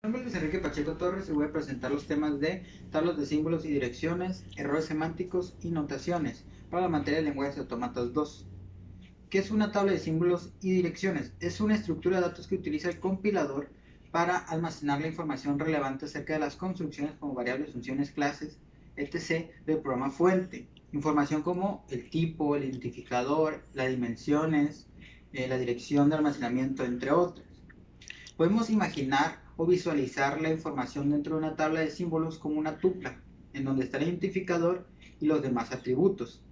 nombre es Luis Enrique Pacheco Torres y voy a presentar los temas de tablas de símbolos y direcciones, errores semánticos y notaciones para la materia de lenguajes y autómatas 2. ¿Qué es una tabla de símbolos y direcciones? Es una estructura de datos que utiliza el compilador para almacenar la información relevante acerca de las construcciones como variables, funciones, clases, etc. del programa fuente. Información como el tipo, el identificador, las dimensiones, la dirección de almacenamiento, entre otras. Podemos imaginar o visualizar la información dentro de una tabla de símbolos como una tupla, en donde está el identificador y los demás atributos.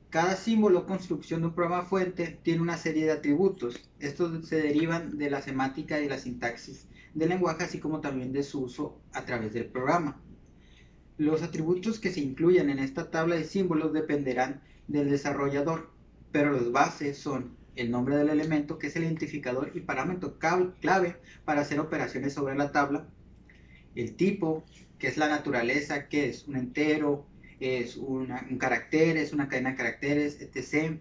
Cada símbolo o construcción de un programa fuente tiene una serie de atributos. Estos se derivan de la semántica y la sintaxis del lenguaje, así como también de su uso a través del programa. Los atributos que se incluyan en esta tabla de símbolos dependerán del desarrollador, pero los bases son el nombre del elemento, que es el identificador y parámetro clave para hacer operaciones sobre la tabla, el tipo, que es la naturaleza, que es un entero, es un carácter, es una cadena de caracteres, etc.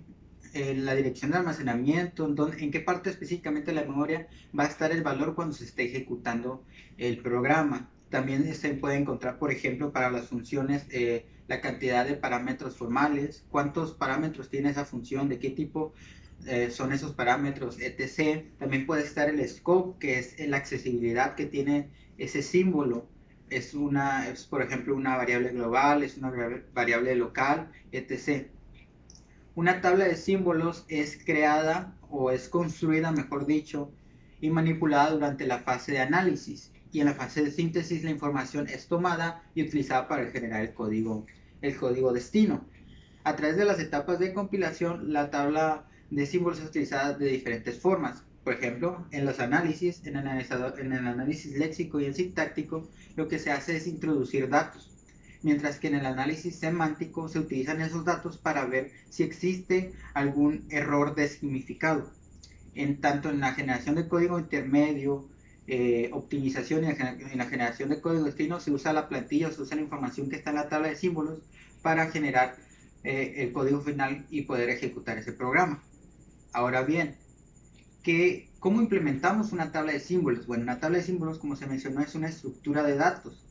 La dirección de almacenamiento, en qué parte específicamente de la memoria va a estar el valor cuando se esté ejecutando el programa. También se puede encontrar, por ejemplo, para las funciones, la cantidad de parámetros formales, cuántos parámetros tiene esa función, de qué tipo son esos parámetros, etc. También puede estar el scope, que es la accesibilidad que tiene ese símbolo. Es por ejemplo, una variable global, es una variable local, etc. Una tabla de símbolos es creada o es construida, mejor dicho, y manipulada durante la fase de análisis. Y en la fase de síntesis la información es tomada y utilizada para generar el código destino. A través de las etapas de compilación, la tabla de símbolos es utilizada de diferentes formas. Por ejemplo, en los análisis, en el análisis léxico y el sintáctico, lo que se hace es introducir datos, mientras que en el análisis semántico se utilizan esos datos para ver si existe algún error de significado. Tanto en la generación de código intermedio, optimización y en la generación de código destino se usa la plantilla, se usa la información que está en la tabla de símbolos para generar el código final y poder ejecutar ese programa. Ahora bien, ¿cómo implementamos una tabla de símbolos? Bueno, una tabla de símbolos, como se mencionó, es una estructura de datos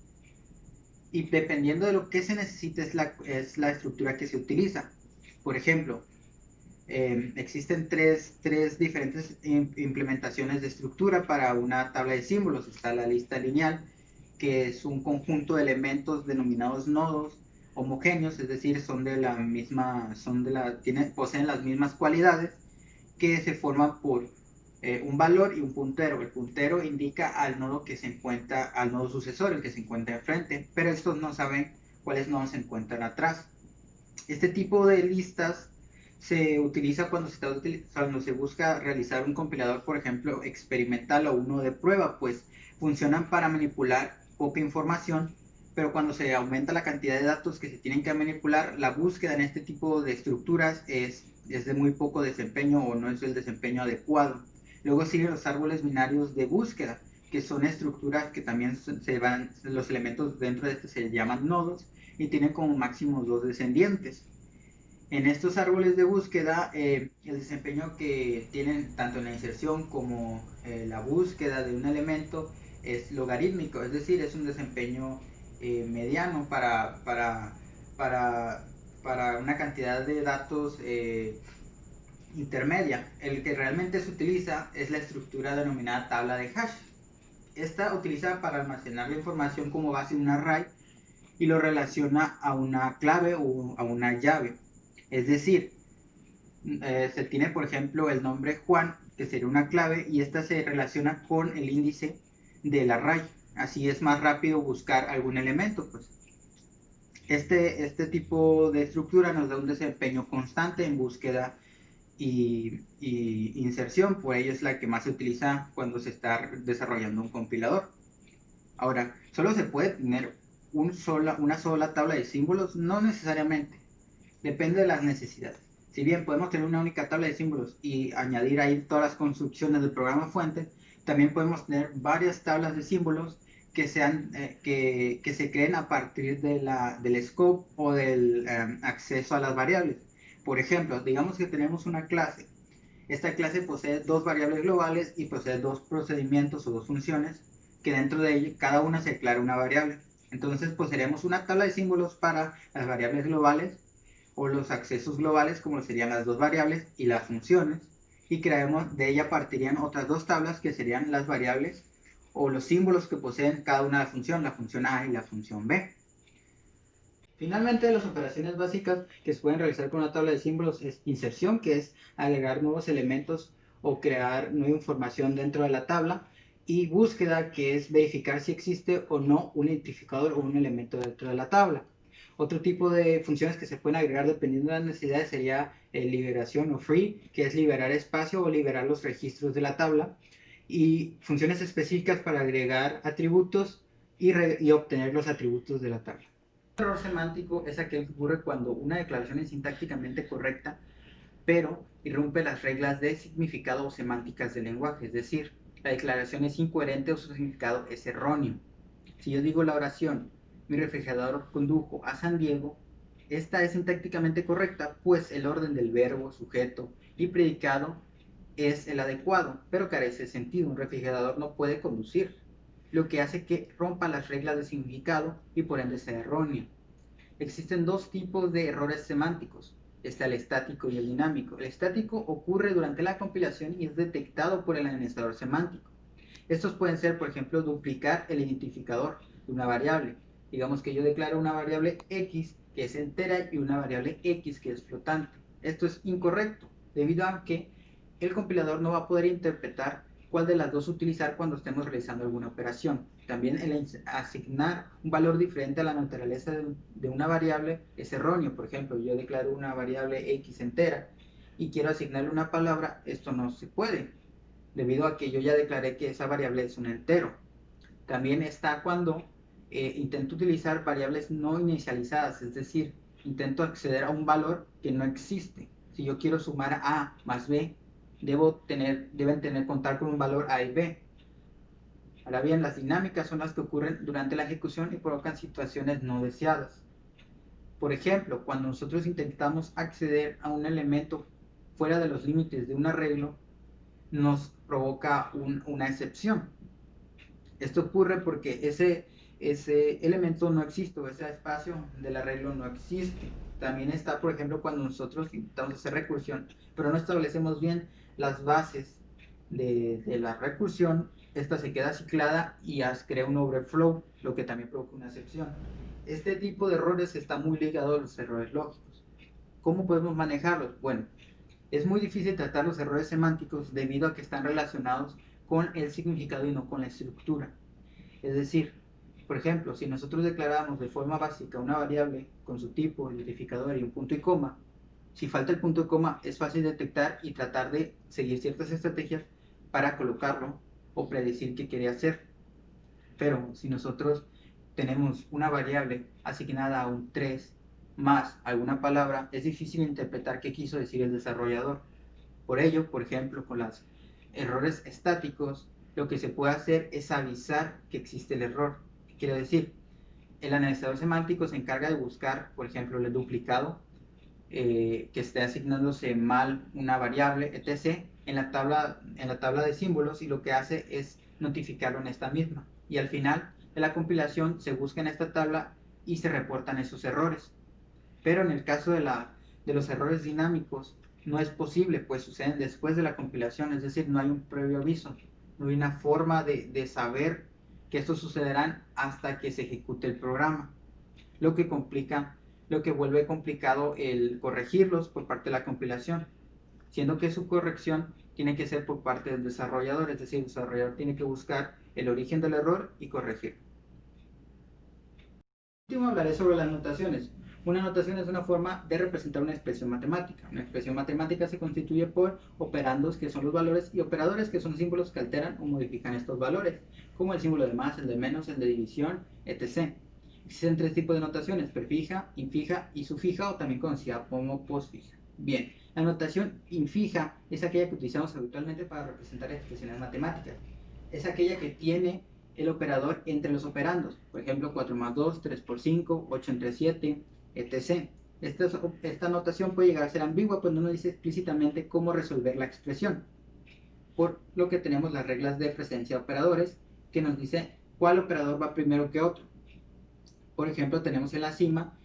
y dependiendo de lo que se necesite es la estructura que se utiliza. Por ejemplo, existen tres diferentes implementaciones de estructura para una tabla de símbolos. Está la lista lineal, que es un conjunto de elementos denominados nodos homogéneos, es decir, poseen las mismas cualidades, que se forman por un valor y un puntero. El puntero indica al nodo que se encuentra, al nodo sucesor, el que se encuentra enfrente, pero estos no saben cuáles nodos se encuentran atrás. Este tipo de listas se utiliza cuando se busca realizar un compilador, por ejemplo, experimental o uno de prueba, pues funcionan para manipular poca información, pero cuando se aumenta la cantidad de datos que se tienen que manipular, la búsqueda en este tipo de estructuras es de muy poco desempeño o no es el desempeño adecuado. Luego siguen los árboles binarios de búsqueda, que son estructuras que también los elementos dentro de este se llaman nodos y tienen como máximo 2 descendientes. En estos árboles de búsqueda, el desempeño que tienen tanto en la inserción como la búsqueda de un elemento es logarítmico, es decir, es un desempeño mediano para una cantidad de datos intermedia. El que realmente se utiliza es la estructura denominada tabla de hash. Esta utiliza para almacenar la información como base un array y lo relaciona a una clave o a una llave. Es decir, se tiene por ejemplo el nombre Juan, que sería una clave, y esta se relaciona con el índice del array. Así es más rápido buscar algún elemento. Pues este tipo de estructura nos da un desempeño constante en búsqueda y inserción, por ello es la que más se utiliza cuando se está desarrollando un compilador. Ahora, ¿solo se puede tener una sola tabla de símbolos? No necesariamente, depende de las necesidades. Si bien podemos tener una única tabla de símbolos y añadir ahí todas las construcciones del programa fuente, también podemos tener varias tablas de símbolos que se creen a partir del scope o del acceso a las variables. Por ejemplo, digamos que tenemos una clase. Esta clase posee dos variables globales y posee dos procedimientos o dos funciones que dentro de cada una se declara una variable. Entonces poseeremos una tabla de símbolos para las variables globales o los accesos globales, como serían las dos variables y las funciones, y crearemos, de ella partirían otras dos tablas que serían las variables o los símbolos que poseen cada una de la función A y la función B. Finalmente, las operaciones básicas que se pueden realizar con una tabla de símbolos es inserción, que es agregar nuevos elementos o crear nueva información dentro de la tabla, y búsqueda, que es verificar si existe o no un identificador o un elemento dentro de la tabla. Otro tipo de funciones que se pueden agregar dependiendo de las necesidades sería liberación o free, que es liberar espacio o liberar los registros de la tabla, y funciones específicas para agregar atributos y obtener los atributos de la tabla. El error semántico es aquel que ocurre cuando una declaración es sintácticamente correcta, pero irrumpe las reglas de significado o semánticas del lenguaje, es decir, la declaración es incoherente o su significado es erróneo. Si yo digo la oración, mi refrigerador condujo a San Diego, esta es sintácticamente correcta, pues el orden del verbo, sujeto y predicado es el adecuado, pero carece de sentido. Un refrigerador no puede conducir, lo que hace que rompa las reglas de significado y por ende sea erróneo. Existen dos tipos de errores semánticos. Está el estático y el dinámico. El estático ocurre durante la compilación y es detectado por el administrador semántico. Estos pueden ser, por ejemplo, duplicar el identificador de una variable. Digamos que yo declaro una variable x que es entera y una variable x que es flotante. Esto es incorrecto, debido a que el compilador no va a poder interpretar cuál de las dos utilizar cuando estemos realizando alguna operación. También el asignar un valor diferente a la naturaleza de una variable es erróneo. Por ejemplo, yo declaro una variable x entera y quiero asignarle una palabra, esto no se puede, debido a que yo ya declaré que esa variable es un entero. También está cuando intento utilizar variables no inicializadas, es decir, intento acceder a un valor que no existe. Si yo quiero sumar A más B, deben contar con un valor A y B. Ahora bien, las dinámicas son las que ocurren durante la ejecución y provocan situaciones no deseadas. Por ejemplo, cuando nosotros intentamos acceder a un elemento fuera de los límites de un arreglo, nos provoca una excepción. Esto ocurre porque ese elemento no existe, o ese espacio del arreglo no existe. También está, por ejemplo, cuando nosotros intentamos hacer recursión, pero no establecemos bien las bases de la recursión, esta se queda ciclada y crea un overflow, lo que también provoca una excepción. Este tipo de errores está muy ligado a los errores lógicos. ¿Cómo podemos manejarlos? Bueno, es muy difícil tratar los errores semánticos debido a que están relacionados con el significado y no con la estructura. Es decir, por ejemplo, si nosotros declaramos de forma básica una variable con su tipo, identificador y un punto y coma, si falta el punto y coma es fácil detectar y tratar de seguir ciertas estrategias para colocarlo o predecir qué quiere hacer. Pero si nosotros tenemos una variable asignada a un 3 más alguna palabra, es difícil interpretar qué quiso decir el desarrollador. Por ello, por ejemplo, con los errores estáticos, lo que se puede hacer es avisar que existe el error. ¿Qué quiere decir? El analizador semántico se encarga de buscar, por ejemplo, el duplicado, que esté asignándose mal una variable, etc., en la tabla de símbolos, y lo que hace es notificarlo en esta misma. Y al final de la compilación se busca en esta tabla y se reportan esos errores. Pero en el caso de los errores dinámicos, no es posible, pues suceden después de la compilación, es decir, no hay un previo aviso, no hay una forma de saber que estos sucederán hasta que se ejecute el programa, lo que vuelve complicado el corregirlos por parte de la compilación, siendo que su corrección tiene que ser por parte del desarrollador, es decir, el desarrollador tiene que buscar el origen del error y corregirlo. Por último, hablaré sobre las notaciones. Una notación es una forma de representar una expresión matemática. Una expresión matemática se constituye por operandos, que son los valores, y operadores, que son símbolos que alteran o modifican estos valores, como el símbolo de más, el de menos, el de división, etc. Existen tres tipos de notaciones: prefija, infija y sufija, o también conocida como postfija. Bien, la notación infija es aquella que utilizamos habitualmente para representar expresiones matemáticas. Es aquella que tiene el operador entre los operandos, por ejemplo 4 más 2, 3 por 5, 8 entre 7, etc. Esta notación puede llegar a ser ambigua cuando uno dice explícitamente cómo resolver la expresión, por lo que tenemos las reglas de presencia de operadores que nos dice cuál operador va primero que otro. Por ejemplo, tenemos en la cima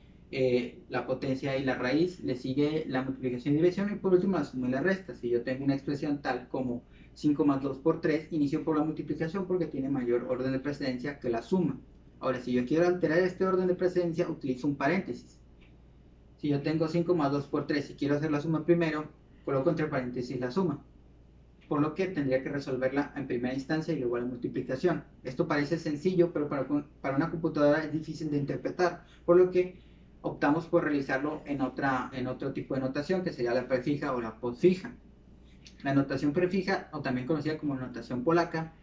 la potencia y la raíz, le sigue la multiplicación y división y por último la suma y la resta. Si yo tengo una expresión tal como 5 más 2 por 3, inicio por la multiplicación porque tiene mayor orden de precedencia que la suma. Ahora, si yo quiero alterar este orden de precedencia, utilizo un paréntesis. Si yo tengo 5 más 2 por 3 y quiero hacer la suma primero, coloco entre paréntesis la suma. Por lo que tendría que resolverla en primera instancia y luego la multiplicación. Esto parece sencillo, pero para una computadora es difícil de interpretar, por lo que optamos por realizarlo en otro tipo de notación, que sería la prefija o la postfija. La notación prefija, o también conocida como notación polaca,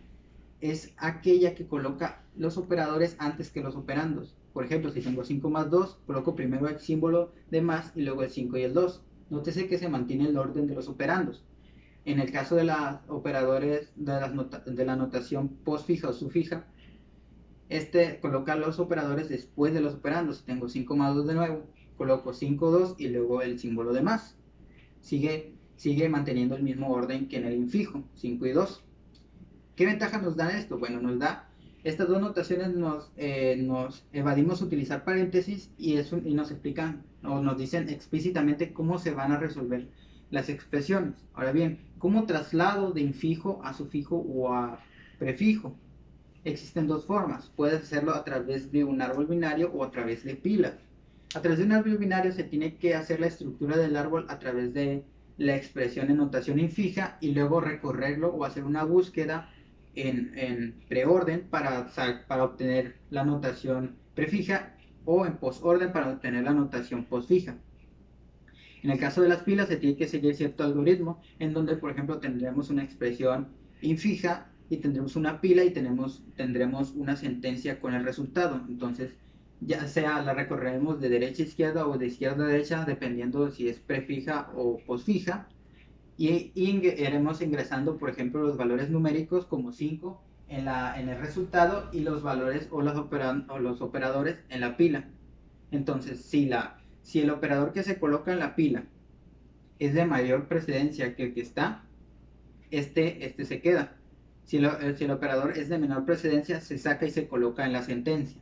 es aquella que coloca los operadores antes que los operandos. Por ejemplo, si tengo 5 más 2, coloco primero el símbolo de más y luego el 5 y el 2. Nótese que se mantiene el orden de los operandos. En el caso de los operadores de la notación postfija o sufija, coloca los operadores después de los operandos. Si tengo 5 más 2 de nuevo, coloco 5, 2 y luego el símbolo de más. Sigue manteniendo el mismo orden que en el infijo, 5 y 2. ¿Qué ventaja nos da esto? Bueno, estas dos notaciones nos evadimos utilizar paréntesis y nos explican o nos dicen explícitamente cómo se van a resolver las expresiones. Ahora bien, ¿cómo traslado de infijo a sufijo o a prefijo? Existen dos formas. Puedes hacerlo a través de un árbol binario o a través de pilas. A través de un árbol binario se tiene que hacer la estructura del árbol a través de la expresión en notación infija y luego recorrerlo o hacer una búsqueda en preorden para obtener la notación prefija o en posorden para obtener la notación postfija. En el caso de las pilas se tiene que seguir cierto algoritmo en donde, por ejemplo, tendremos una expresión infija y tendremos una pila y tendremos una sentencia con el resultado. Entonces, ya sea la recorreremos de derecha a izquierda o de izquierda a derecha, dependiendo de si es prefija o posfija. Y iremos ingresando, por ejemplo, los valores numéricos como 5 en el resultado y los valores o los operadores en la pila. Entonces, si el operador que se coloca en la pila es de mayor precedencia que el que está, este se queda. Si el operador es de menor precedencia, se saca y se coloca en la sentencia.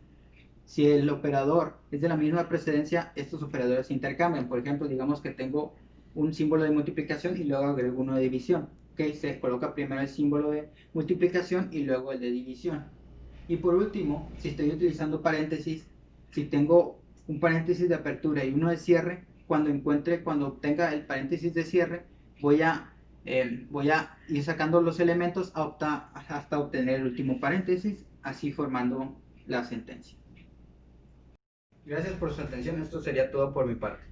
Si el operador es de la misma precedencia, estos operadores se intercambian. Por ejemplo, digamos que tengo un símbolo de multiplicación y luego agrego uno de división. ¿Okay? Se coloca primero el símbolo de multiplicación y luego el de división. Y por último, si estoy utilizando paréntesis, si tengo un paréntesis de apertura y uno de cierre, cuando obtenga el paréntesis de cierre, voy a ir sacando los elementos hasta obtener el último paréntesis, así formando la sentencia. Gracias por su atención, esto sería todo por mi parte.